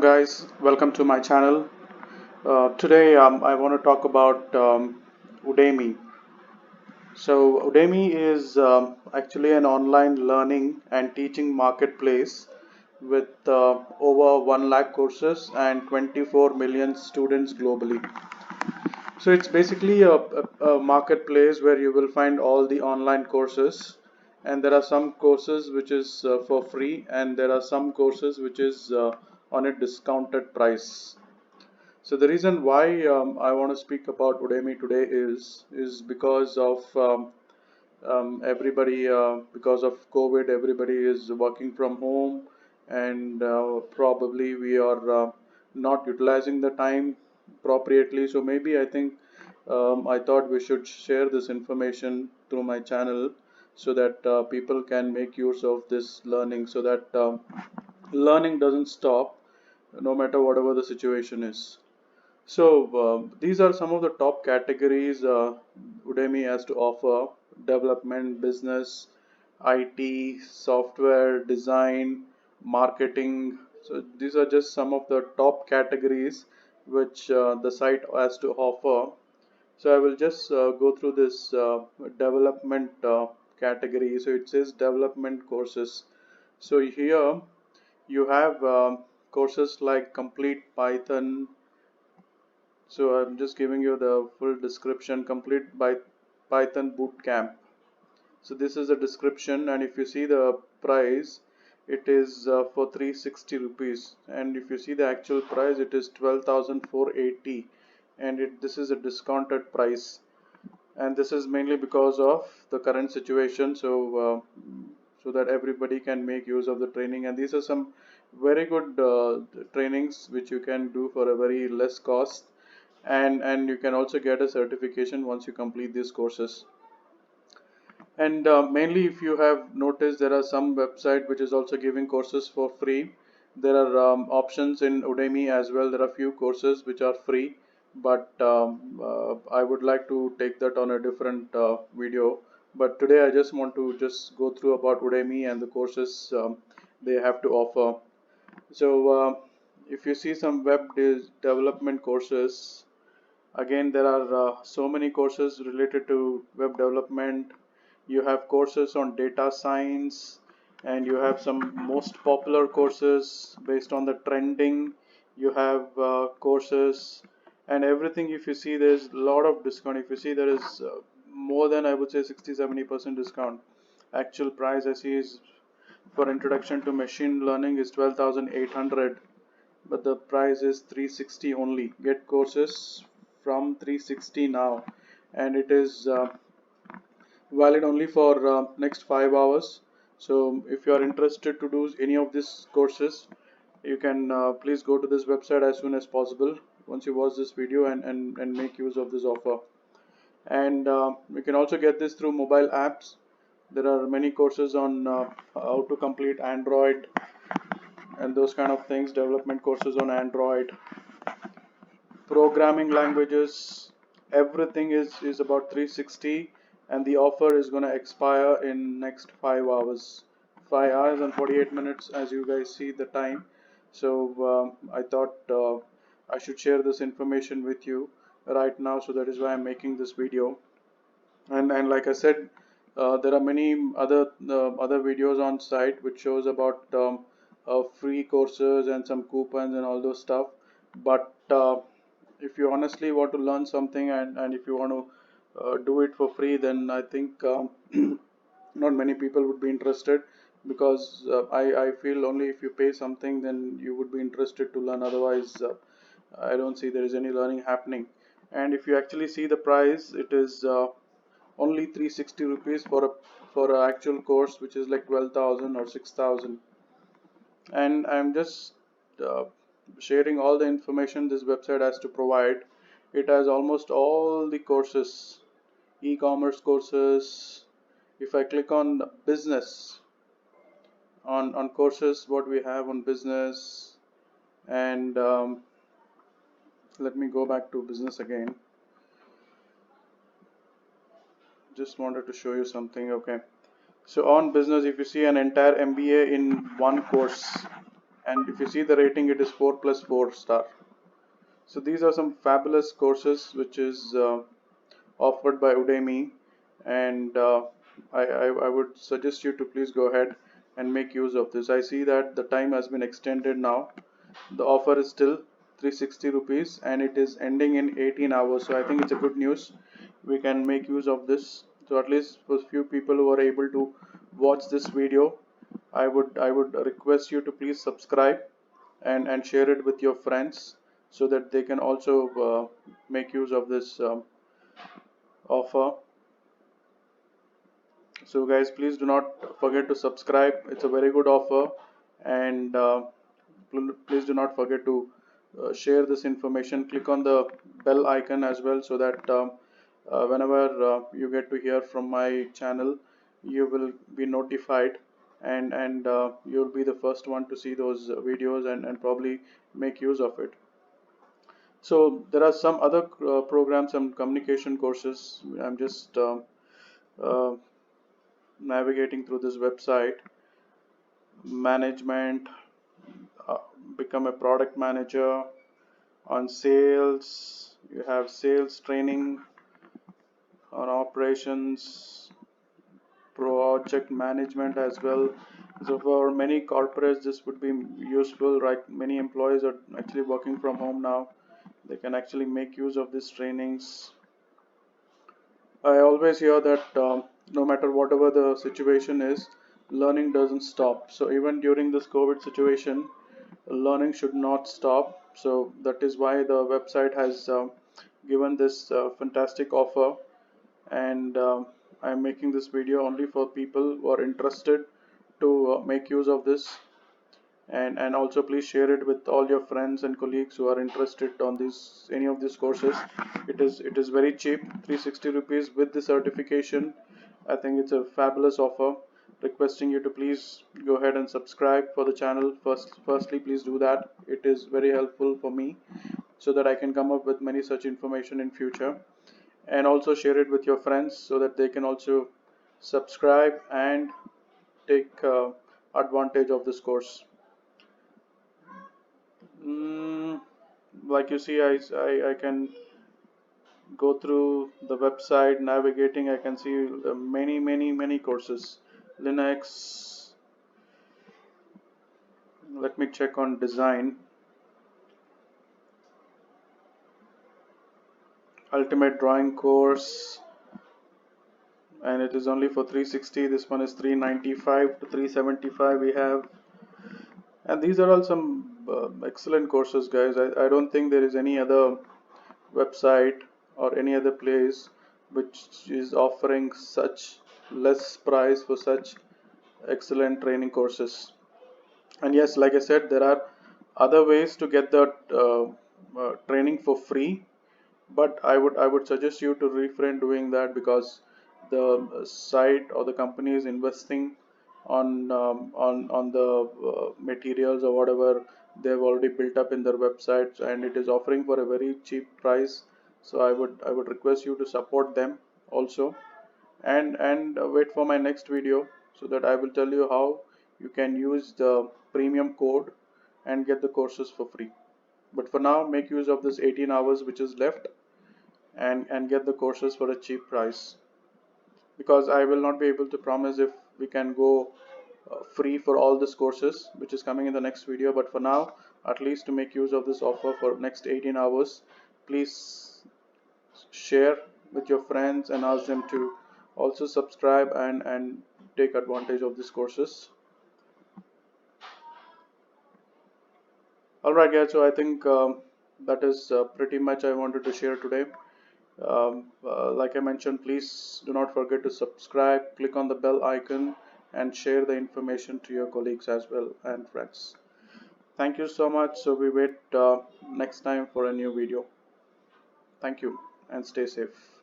guys, welcome to my channel. Today I want to talk about Udemy. So Udemy is actually an online learning and teaching marketplace with over 1 lakh courses and 24 million students globally. So it's basically a marketplace where you will find all the online courses, and there are some courses which is for free, and there are some courses which is on a discounted price. So the reason why I want to speak about Udemy today is because of everybody because of COVID, everybody is working from home, and probably we are not utilizing the time appropriately. So maybe I thought we should share this information through my channel so that people can make use of this learning, so that learning doesn't stop no matter whatever the situation is. So these are some of the top categories Udemy has to offer: development, business, IT, software, design, marketing. So these are just some of the top categories which the site has to offer. So I will just go through this development category. So it says development courses. So here you have courses like complete Python. So I'm just giving you the full description: complete by Python bootcamp. So this is the description, and if you see the price, it is for 360 rupees, and if you see the actual price, it is 12,480, and this is a discounted price, and this is mainly because of the current situation. So that everybody can make use of the training, and these are some very good trainings which you can do for a very less cost, and you can also get a certification once you complete these courses. And mainly, if you have noticed, there are some website which is also giving courses for free. There are options in Udemy as well. There are few courses which are free, but I would like to take that on a different video. But today I just want to just go through about Udemy and the courses they have to offer. So if you see some development courses, again, there are so many courses related to web development. You have courses on data science, and you have some most popular courses based on the trending. You have courses and everything. If you see, there's a lot of discount. If you see, there is more than, I would say, 60-70% discount. Actual price I see is for introduction to machine learning is 12,800, but the price is 360 only. Get courses from 360 now, and it is valid only for next 5 hours. So if you are interested to do any of these courses, you can please go to this website as soon as possible once you watch this video, and make use of this offer. And you can also get this through mobile apps. There are many courses on how to complete Android and those kind of things, development courses on Android, programming languages. Everything is about 360, and the offer is going to expire in next 5 hours. 5 hours and 48 minutes, as you guys see the time. So I thought I should share this information with you right now, so that is why I'm making this video. And like I said, there are many other videos on site which shows about free courses and some coupons and all those stuff. But if you honestly want to learn something, and if you want to do it for free, then I think not many people would be interested, because I feel only if you pay something, then you would be interested to learn. Otherwise, I don't see there is any learning happening. And if you actually see the price, it is only 360 rupees for a actual course which is like 12,000 or 6,000. And I'm just uh, sharing all the information this website has to provide. It has almost all the courses, e-commerce courses. If I click on business, on courses, what we have on business, and let me go back to business again. Just wanted to show you something. Okay, so on business, if you see an entire MBA in one course, and if you see the rating, it is 4 plus 4 star. So these are some fabulous courses which is offered by Udemy, and I would suggest you to please go ahead and make use of this. I see that the time has been extended now. The offer is still 360 rupees and it is ending in 18 hours. So I think it's a good news. We can make use of this. So at least for few people who are able to watch this video, I would request you to please subscribe and share it with your friends so that they can also make use of this offer. So guys, please do not forget to subscribe. It's a very good offer, and please do not forget to share this information. Click on the bell icon as well so that whenever you get to hear from my channel, you will be notified, and you'll be the first one to see those videos and probably make use of it. So there are some other programs, some communication courses. I'm just uh, navigating through this website. Management, uh, become a product manager. On sales, you have sales training. On operations, project management as well. So for many corporates this would be useful, right? Many employees are actually working from home now. They can actually make use of these trainings. I always hear that no matter whatever the situation is, learning doesn't stop. So even during this COVID situation, learning should not stop. So that is why the website has given this fantastic offer, and I'm making this video only for people who are interested to make use of this, and also please share it with all your friends and colleagues who are interested on this any of these courses. It is very cheap, 360 rupees with the certification. I think it's a fabulous offer. Requesting you to please go ahead and subscribe for the channel. Firstly, please do that. It is very helpful for me so that I can come up with many such information in future, and also share it with your friends so that they can also subscribe and take advantage of this course. Mm, like you see, I can go through the website navigating. I can see many courses. Linux. Let me check on design. Ultimate drawing course, and it is only for 360. This one is 395 to 375 we have. And these are all some excellent courses, guys. I don't think there is any other website or any other place which is offering such less price for such excellent training courses. And yes, like I said, there are other ways to get that training for free, but I would suggest you to refrain doing that, because the site or the company is investing on the materials or whatever they've already built up in their websites, and it is offering for a very cheap price. So I would request you to support them also, and wait for my next video so that I will tell you how you can use the premium code and get the courses for free. But for now, make use of this 18 hours which is left, and get the courses for a cheap price, because I will not be able to promise if we can go free for all these courses which is coming in the next video. But for now, at least to make use of this offer for next 18 hours, please share with your friends and ask them to also subscribe and take advantage of these courses. All right, guys, so I think that is pretty much I wanted to share today. Like I mentioned, please do not forget to subscribe, click on the bell icon, and share the information to your colleagues as well and friends. Thank you so much. So we wait next time for a new video. Thank you and stay safe.